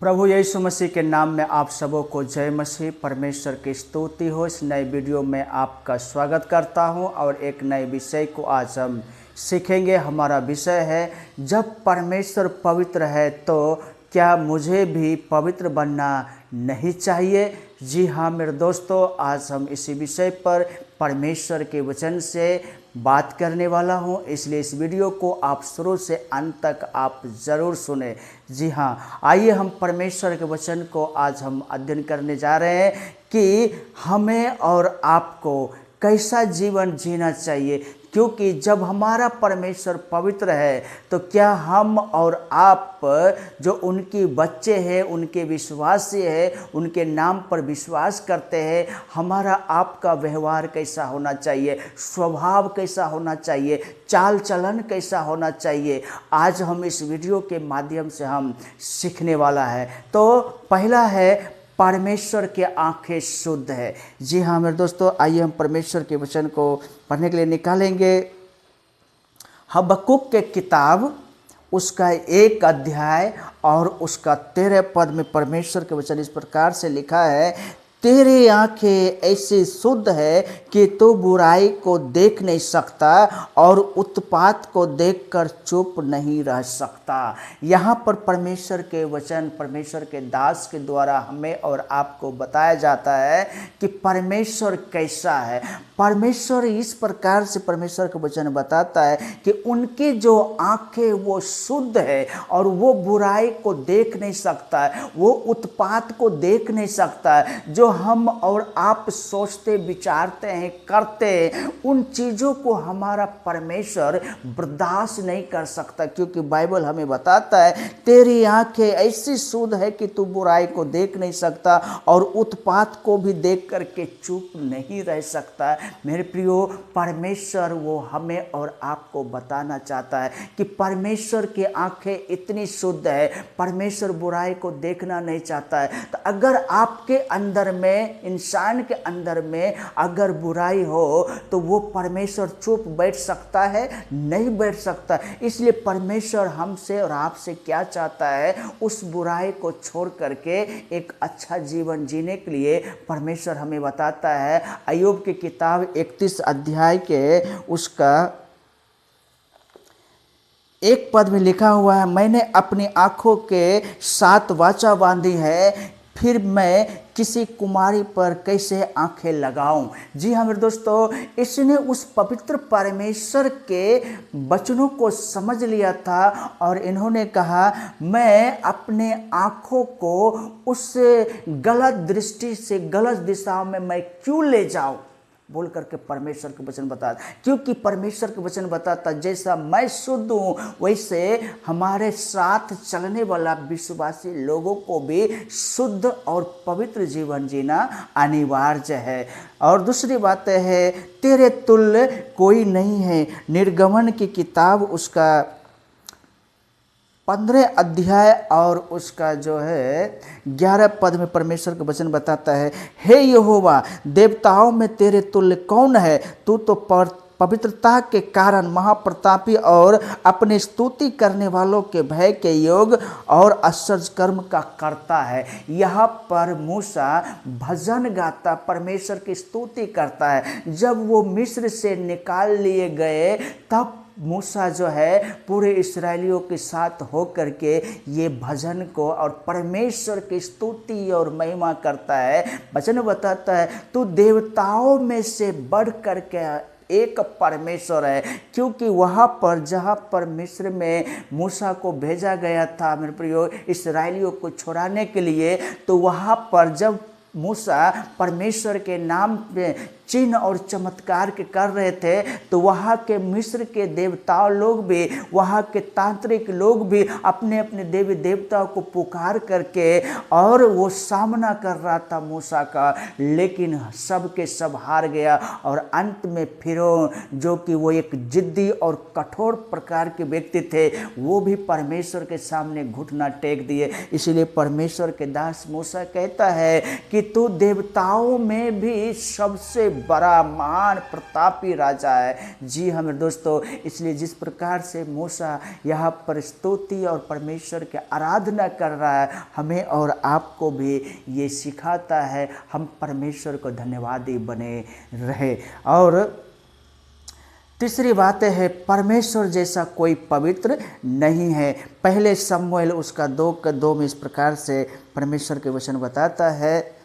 प्रभु यीशु मसीह के नाम में आप सबों को जय मसीह। परमेश्वर की स्तुति हो। इस नए वीडियो में आपका स्वागत करता हूं और एक नए विषय को आज हम सीखेंगे। हमारा विषय है, जब परमेश्वर पवित्र है तो क्या मुझे भी पवित्र बनना नहीं चाहिए। जी हाँ मेरे दोस्तों, आज हम इसी विषय पर परमेश्वर के वचन से बात करने वाला हूँ, इसलिए इस वीडियो को आप शुरू से अंत तक आप ज़रूर सुने। जी हाँ, आइए हम परमेश्वर के वचन को आज हम अध्ययन करने जा रहे हैं कि हमें और आपको कैसा जीवन जीना चाहिए। क्योंकि जब हमारा परमेश्वर पवित्र है तो क्या हम और आप जो उनके बच्चे हैं, उनके विश्वासी हैं, उनके नाम पर विश्वास करते हैं, हमारा आपका व्यवहार कैसा होना चाहिए, स्वभाव कैसा होना चाहिए, चाल चलन कैसा होना चाहिए, आज हम इस वीडियो के माध्यम से हम सीखने वाला है। तो पहला है, परमेश्वर के आंखें शुद्ध है। जी हाँ मेरे दोस्तों, आइए हम परमेश्वर के वचन को पढ़ने के लिए निकालेंगे। हबक्कुक के किताब उसका 1 अध्याय और उसका 13 पद में परमेश्वर के वचन इस प्रकार से लिखा है, तेरी आंखें ऐसी शुद्ध है कि तू बुराई को देख नहीं सकता और उत्पात को देखकर चुप नहीं रह सकता। यहाँ पर परमेश्वर के वचन, परमेश्वर के दास के द्वारा हमें और आपको बताया जाता है कि परमेश्वर कैसा है। परमेश्वर इस प्रकार से परमेश्वर का वचन बताता है कि उनकी जो आंखें वो शुद्ध है और वो बुराई को देख नहीं सकता है, वो उत्पात को देख नहीं सकता है। जो हम और आप सोचते विचारते हैं, करते हैं, उन चीज़ों को हमारा परमेश्वर बर्दाश्त नहीं कर सकता। क्योंकि बाइबल हमें बताता है, तेरी आंखें ऐसी शुद्ध है कि तू बुराई को देख नहीं सकता और उत्पात को भी देख करके चुप नहीं रह सकता। मेरे प्रियो, परमेश्वर वो हमें और आपको बताना चाहता है कि परमेश्वर की आंखें इतनी शुद्ध है, परमेश्वर बुराई को देखना नहीं चाहता है। तो अगर आपके अंदर में, इंसान के अंदर में अगर बुराई हो तो वो परमेश्वर चुप बैठ सकता है? नहीं बैठ सकता। इसलिए परमेश्वर हमसे और आपसे क्या चाहता है, उस बुराई को छोड़ करके एक अच्छा जीवन जीने के लिए परमेश्वर हमें बताता है। अय्यूब की किताब 31 अध्याय के उसका 1 पद में लिखा हुआ है, मैंने अपनी आंखों के साथ वाचा बांधी है, फिर मैं किसी कुमारी पर कैसे आंखें लगाऊं। जी हाँ मेरे दोस्तों, इसने उस पवित्र परमेश्वर के वचनों को समझ लिया था और इन्होंने कहा, मैं अपने आंखों को उस गलत दृष्टि से, गलत दिशाओं में मैं क्यों ले जाऊं, बोल करके परमेश्वर के वचन बताता। क्योंकि परमेश्वर के वचन बताता, जैसा मैं शुद्ध हूँ वैसे हमारे साथ चलने वाला विश्वासी लोगों को भी शुद्ध और पवित्र जीवन जीना अनिवार्य है। और दूसरी बात है, तेरे तुल्य कोई नहीं है। निर्गमन की किताब उसका 15 अध्याय और उसका जो है 11 पद में परमेश्वर का वचन बताता है, हे यहोवा, देवताओं में तेरे तुल्य कौन है। तू तो पवित्रता के कारण महाप्रतापी और अपने स्तुति करने वालों के भय के योग और आश्चर्य कर्म का करता है। यहाँ पर मूसा भजन गाता, परमेश्वर की स्तुति करता है। जब वो मिस्र से निकाल लिए गए तब मूसा जो है पूरे इस्राएलियों के साथ होकर के ये भजन को और परमेश्वर की स्तुति और महिमा करता है। वचन बताता है, तू देवताओं में से बढ़ करके एक परमेश्वर है। क्योंकि वहाँ पर जहाँ पर मिस्र में मूसा को भेजा गया था मेरे प्रियो, इस्राएलियों को छुड़ाने के लिए, तो वहाँ पर जब मूसा परमेश्वर के नाम पे चिन्ह और चमत्कार के कर रहे थे तो वहाँ के मिस्र के देवताओं लोग भी, वहाँ के तांत्रिक लोग भी अपने अपने देवी देवताओं को पुकार करके और वो सामना कर रहा था मूसा का, लेकिन सब के सब हार गया। और अंत में फिरौन, जो कि वो एक जिद्दी और कठोर प्रकार के व्यक्ति थे, वो भी परमेश्वर के सामने घुटना टेक दिए। इसीलिए परमेश्वर के दास मूसा कहता है कि तू देवताओं में भी सबसे बड़ा महान प्रतापी राजा है। जी हाँ मेरे दोस्तों, इसलिए जिस प्रकार से मूसा यहाँ पर स्तुति और परमेश्वर की आराधना कर रहा है, हमें और आपको भी ये सिखाता है हम परमेश्वर को धन्यवादी बने रहे। और तीसरी बात है, परमेश्वर जैसा कोई पवित्र नहीं है। पहले शमूएल उसका 2:2 में इस प्रकार से परमेश्वर के वचन बताता है,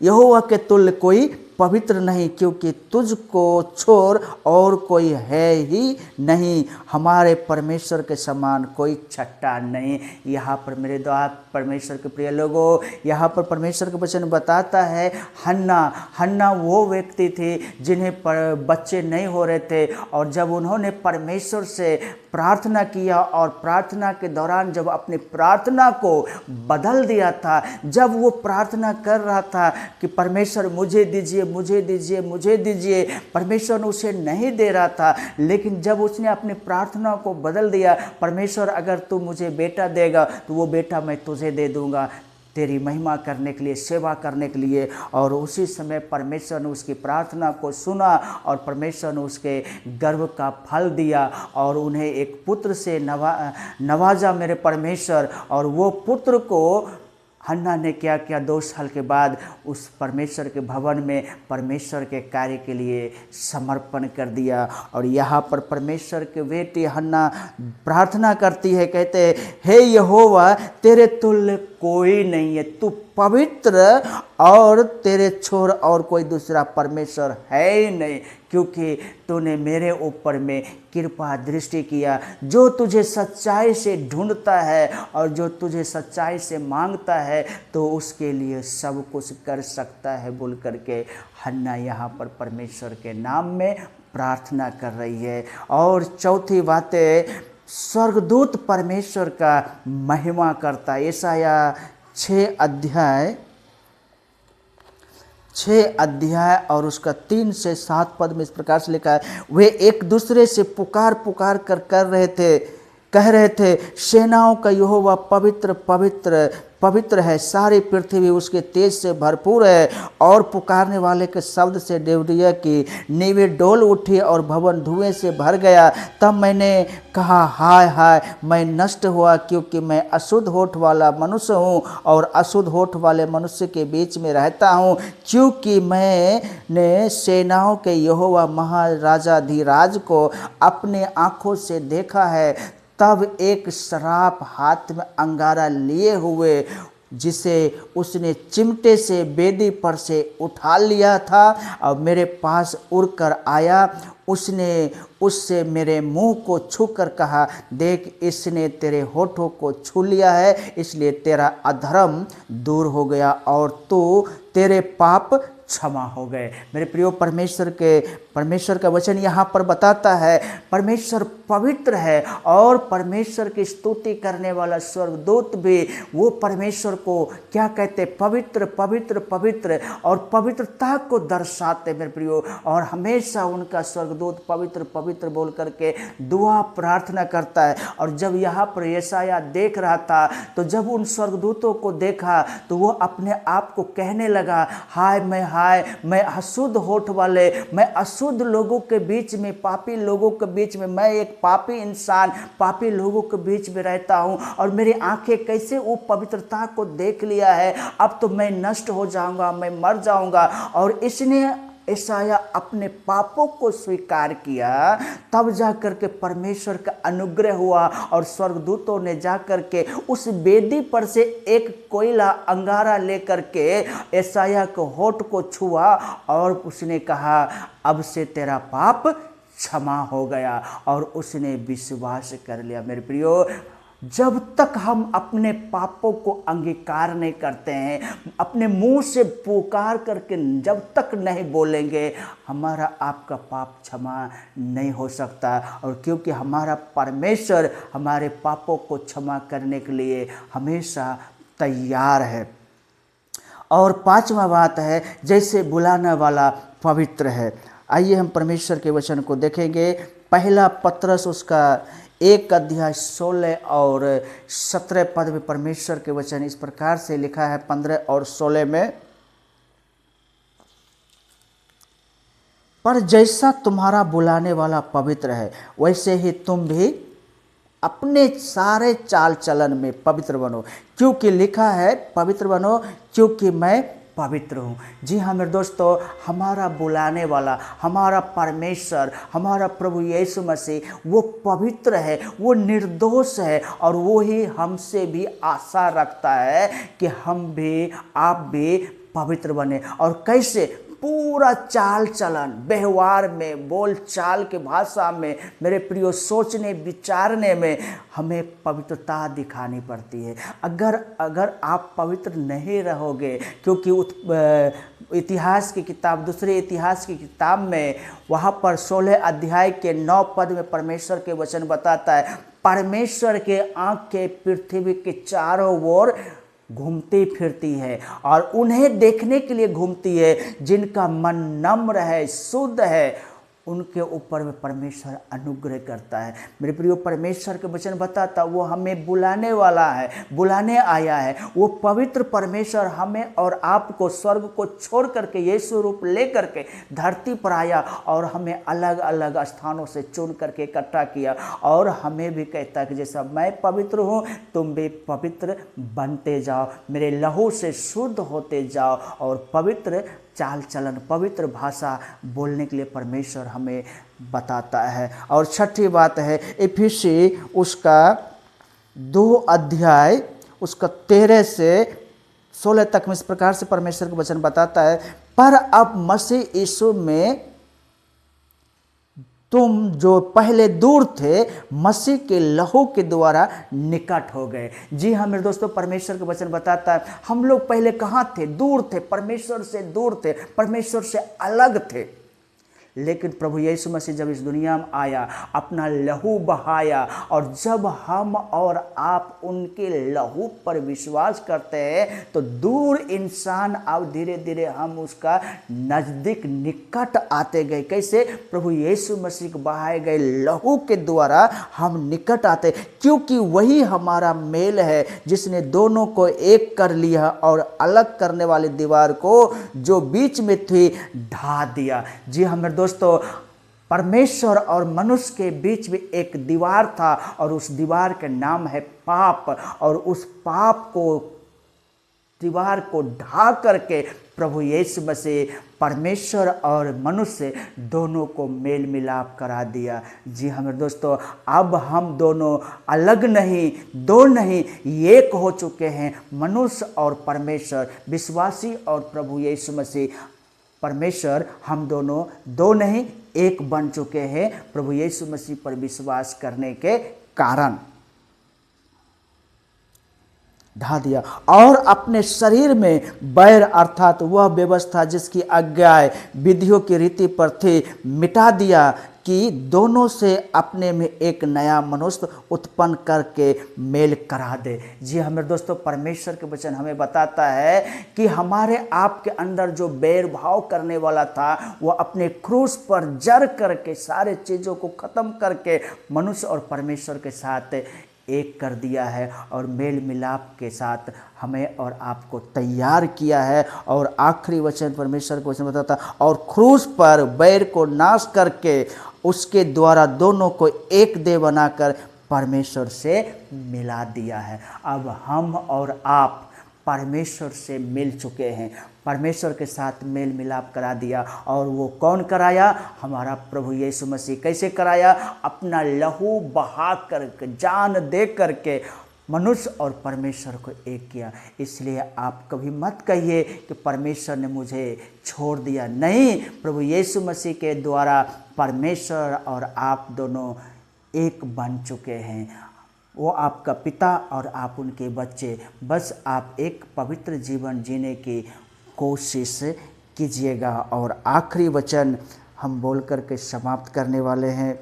यहोवा के तुल्य कोई पवित्र नहीं, क्योंकि तुझको छोड़ और कोई है ही नहीं, हमारे परमेश्वर के समान कोई छट्टा नहीं। यहाँ पर मेरे द्वारा परमेश्वर के प्रिय लोगों, यहाँ पर परमेश्वर का वचन बताता है, हन्ना वो व्यक्ति थे जिन्हें बच्चे नहीं हो रहे थे, और जब उन्होंने परमेश्वर से प्रार्थना किया और प्रार्थना के दौरान जब अपनी प्रार्थना को बदल दिया था, जब वो प्रार्थना कर रहा था कि परमेश्वर मुझे दीजिए, मुझे दीजिए, मुझे दीजिए, परमेश्वर ने उसे नहीं दे रहा था, लेकिन जब उसने अपनी प्रार्थना को बदल दिया, परमेश्वर अगर तू मुझे बेटा देगा तो वो बेटा मैं तुझे दे दूंगा तेरी महिमा करने के लिए, सेवा करने के लिए। और उसी समय परमेश्वर ने उसकी प्रार्थना को सुना और परमेश्वर ने उसके गर्भ का फल दिया और उन्हें एक पुत्र से नवाजा मेरे परमेश्वर। और वो पुत्र को हन्ना ने क्या किया, 2 साल के बाद उस परमेश्वर के भवन में परमेश्वर के कार्य के लिए समर्पण कर दिया। और यहाँ पर परमेश्वर के बेटी हन्ना प्रार्थना करती है, कहते हैं, हे यहोवा तेरे तुल्य कोई नहीं है, तू पवित्र और तेरे छोर और कोई दूसरा परमेश्वर है ही नहीं, क्योंकि तूने मेरे ऊपर में कृपा दृष्टि किया। जो तुझे सच्चाई से ढूंढता है और जो तुझे सच्चाई से मांगता है तो उसके लिए सब कुछ कर सकता है बोल करके हन्ना यहाँ पर परमेश्वर के नाम में प्रार्थना कर रही है। और चौथी बात है, स्वर्गदूत परमेश्वर का महिमा करता है। यशाया 6 अध्याय और उसका 3 से 7 पद में इस प्रकार से लिखा है, वे एक दूसरे से पुकार कर कह रहे थे, सेनाओं का यहोवा पवित्र पवित्र पवित्र है, सारी पृथ्वी उसके तेज से भरपूर है। और पुकारने वाले के शब्द से देवरिया की नींवें डोल उठी और भवन धुएं से भर गया। तब मैंने कहा, हाय हाय, मैं नष्ट हुआ, क्योंकि मैं अशुद्ध होठ वाला मनुष्य हूँ और अशुद्ध होठ वाले मनुष्य के बीच में रहता हूँ, क्योंकि मैंने सेनाओं के यहोवा महाराजाधिराज को अपने आँखों से देखा है। तब एक शराब हाथ में अंगारा लिए हुए, जिसे उसने चिमटे से बेदी पर से उठा लिया था और मेरे पास उड़कर आया। उसने उससे मेरे मुंह को छूकर कहा, देख इसने तेरे होठों को छू लिया है, इसलिए तेरा अधर्म दूर हो गया और तू तेरे पाप क्षमा हो गए। मेरे प्रियो, परमेश्वर का वचन यहाँ पर बताता है, परमेश्वर पवित्र है और परमेश्वर की स्तुति करने वाला स्वर्गदूत भी वो परमेश्वर को क्या कहते, पवित्र पवित्र पवित्र, और पवित्रता को दर्शाते मेरे प्रियो। और हमेशा उनका स्वर्गदूत पवित्र पवित्र बोल करके दुआ प्रार्थना करता है। और जब यहाँ पर यशाया देख रहा था, तो जब उन स्वर्गदूतों को देखा तो वो अपने आप को कहने लगा, हाय मैं अशुद्ध होठ वाले, मैं अशुद्ध लोगों के बीच में, पापी लोगों के बीच में, मैं एक पापी इंसान पापी लोगों के बीच में रहता हूँ और मेरी आंखें कैसे वो पवित्रता को देख लिया है, अब तो मैं नष्ट हो जाऊंगा, मैं मर जाऊंगा। और इसने यशाया अपने पापों को स्वीकार किया, तब जाकर के परमेश्वर का अनुग्रह हुआ और स्वर्गदूतों ने जाकर के उस वेदी पर से एक कोयला अंगारा लेकर के यशाया के होठ को छुआ और उसने कहा, अब से तेरा पाप क्षमा हो गया, और उसने विश्वास कर लिया। मेरे प्रियो, जब तक हम अपने पापों को अंगीकार नहीं करते हैं, अपने मुंह से पुकार करके जब तक नहीं बोलेंगे, हमारा आपका पाप क्षमा नहीं हो सकता। और क्योंकि हमारा परमेश्वर हमारे पापों को क्षमा करने के लिए हमेशा तैयार है। और 5वां बात है, जैसे बुलाने वाला पवित्र है। आइए हम परमेश्वर के वचन को देखेंगे। पहला पत्रस उसका 1 अध्याय 16 और 17 पद में परमेश्वर के वचन इस प्रकार से लिखा है, 15 और 16 में, पर जैसा तुम्हारा बुलाने वाला पवित्र है वैसे ही तुम भी अपने सारे चाल चलन में पवित्र बनो, क्योंकि लिखा है पवित्र बनो क्योंकि मैं पवित्र हूँ। जी हाँ मेरे दोस्तों, हमारा बुलाने वाला, हमारा परमेश्वर, हमारा प्रभु यीशु मसीह वो पवित्र है, वो निर्दोष है और वो ही हमसे भी आशा रखता है कि हम भी, आप भी पवित्र बने। और कैसे? पूरा चाल चलन, व्यवहार में, बोल चाल के भाषा में, मेरे प्रियो सोचने विचारने में हमें पवित्रता दिखानी पड़ती है। अगर आप पवित्र नहीं रहोगे, क्योंकि इतिहास की किताब, दूसरे इतिहास की किताब में वहाँ पर 16 अध्याय के 9 पद में परमेश्वर के वचन बताता है, परमेश्वर के आँखें पृथ्वी के चारों ओर घूमती फिरती है और उन्हें देखने के लिए घूमती है जिनका मन नम्र है, शुद्ध है, उनके ऊपर में परमेश्वर अनुग्रह करता है। मेरे प्रियो, परमेश्वर के वचन बताता वो हमें बुलाने वाला है, बुलाने आया है। वो पवित्र परमेश्वर हमें और आपको स्वर्ग को छोड़ करके यीशु रूप ले करके धरती पर आया और हमें अलग अलग स्थानों से चुन करके इकट्ठा किया और हमें भी कहता है कि जैसा मैं पवित्र हूँ तुम भी पवित्र बनते जाओ, मेरे लहू से शुद्ध होते जाओ और पवित्र चाल चलन, पवित्र भाषा बोलने के लिए परमेश्वर हमें बताता है। और छठी बात है इफिसी उसका 2 अध्याय उसका 13 से 16 तक में इस प्रकार से परमेश्वर का वचन बताता है, पर अब मसीह यीशु में तुम जो पहले दूर थे मसीह के लहू के द्वारा निकट हो गए। जी हाँ मेरे दोस्तों, परमेश्वर का वचन बताता है हम लोग पहले कहाँ थे? दूर थे, परमेश्वर से दूर थे, परमेश्वर से अलग थे। लेकिन प्रभु यीशु मसीह जब इस दुनिया में आया, अपना लहू बहाया और जब हम और आप उनके लहू पर विश्वास करते हैं तो दूर इंसान अब धीरे धीरे हम उसका नज़दीक निकट आते गए। कैसे? प्रभु यीशु मसीह के बहाए गए लहू के द्वारा हम निकट आते, क्योंकि वही हमारा मेल है जिसने दोनों को एक कर लिया और अलग करने वाली दीवार को जो बीच में थी ढा दिया। जी हाँ मेरे दोस्तों, परमेश्वर और मनुष्य के बीच में एक दीवार था और उस दीवार का नाम है पाप, और उस पाप को, दीवार को ढा करके प्रभु यीशु मसीह परमेश्वर और मनुष्य दोनों को मेल मिलाप करा दिया। जी हाँ मेरे दोस्तों, अब हम दोनों अलग नहीं, दो नहीं, एक हो चुके हैं। मनुष्य और परमेश्वर, विश्वासी और प्रभु यीशु मसीह परमेश्वर, हम दोनों दो नहीं एक बन चुके हैं प्रभु यीशु मसीह पर विश्वास करने के कारण। ढा दिया और अपने शरीर में बैर अर्थात वह व्यवस्था जिसकी आज्ञा विधियों की रीति पर थी मिटा दिया कि दोनों से अपने में एक नया मनुष्य उत्पन्न करके मेल करा दे। जी हाँ मेरे दोस्तों, परमेश्वर के वचन हमें बताता है कि हमारे आपके अंदर जो बैर भाव करने वाला था वो अपने क्रूस पर जर करके सारे चीज़ों को ख़त्म करके मनुष्य और परमेश्वर के साथ एक कर दिया है और मेल मिलाप के साथ हमें और आपको तैयार किया है। और आखिरी वचन परमेश्वर का वचन बताता है और क्रूस पर बैर को नाश करके उसके द्वारा दोनों को एक देह बनाकर परमेश्वर से मिला दिया है। अब हम और आप परमेश्वर से मिल चुके हैं, परमेश्वर के साथ मेल मिलाप करा दिया। और वो कौन कराया? हमारा प्रभु यीशु मसीह। कैसे कराया? अपना लहू बहा कर, जान दे करके मनुष्य और परमेश्वर को एक किया। इसलिए आप कभी मत कहिए कि परमेश्वर ने मुझे छोड़ दिया। नहीं, प्रभु यीशु मसीह के द्वारा परमेश्वर और आप दोनों एक बन चुके हैं। वो आपका पिता और आप उनके बच्चे। बस आप एक पवित्र जीवन जीने की कोशिश कीजिएगा। और आखिरी वचन हम बोल करके समाप्त करने वाले हैं।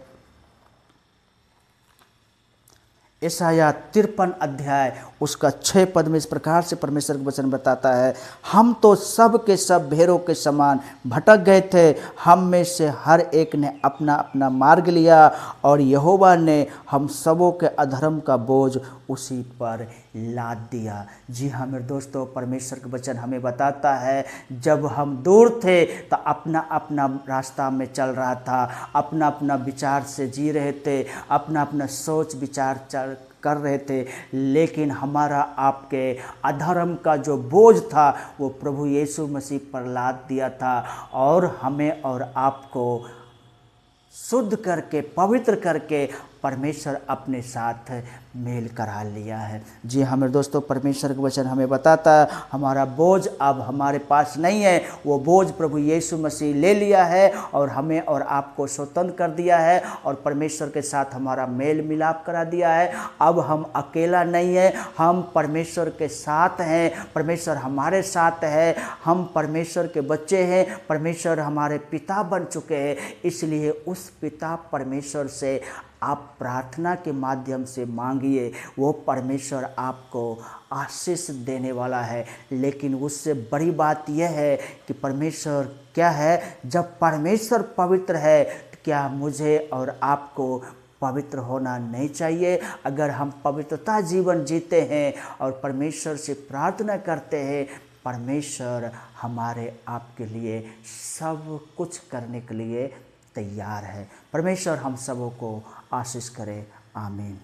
यशायाह 53 अध्याय उसका 6 पद में इस प्रकार से परमेश्वर का वचन बताता है, हम तो सब के सब भेड़ों के समान भटक गए थे, हम में से हर एक ने अपना अपना मार्ग लिया और यहोवा ने हम सबों के अधर्म का बोझ उसी पर लाद दिया। जी हाँ मेरे दोस्तों, परमेश्वर का वचन हमें बताता है जब हम दूर थे तो अपना अपना रास्ता में चल रहा था, अपना अपना विचार से जी रहे थे, अपना अपना सोच विचार कर रहे थे, लेकिन हमारा आपके अधर्म का जो बोझ था वो प्रभु यीशु मसीह पर लाद दिया था और हमें और आपको शुद्ध करके पवित्र करके परमेश्वर अपने साथ मेल करा लिया है। जी हाँ मेरे दोस्तों, परमेश्वर का वचन हमें बताता है हमारा बोझ अब हमारे पास नहीं है, वो बोझ प्रभु यीशु मसीह ले लिया है और हमें और आपको स्वतंत्र कर दिया है और परमेश्वर के साथ हमारा मेल मिलाप करा दिया है। अब हम अकेला नहीं है, हम परमेश्वर के साथ हैं, परमेश्वर हमारे साथ है, हम परमेश्वर के बच्चे हैं, परमेश्वर हमारे पिता बन चुके हैं। इसलिए उस पिता परमेश्वर से आप प्रार्थना के माध्यम से मांगिए, वो परमेश्वर आपको आशीष देने वाला है। लेकिन उससे बड़ी बात यह है कि परमेश्वर क्या है, जब परमेश्वर पवित्र है तो क्या मुझे और आपको पवित्र होना नहीं चाहिए? अगर हम पवित्रता जीवन जीते हैं और परमेश्वर से प्रार्थना करते हैं, परमेश्वर हमारे आपके लिए सब कुछ करने के लिए तैयार है। परमेश्वर हम सबों को आशीष करे। आमीन।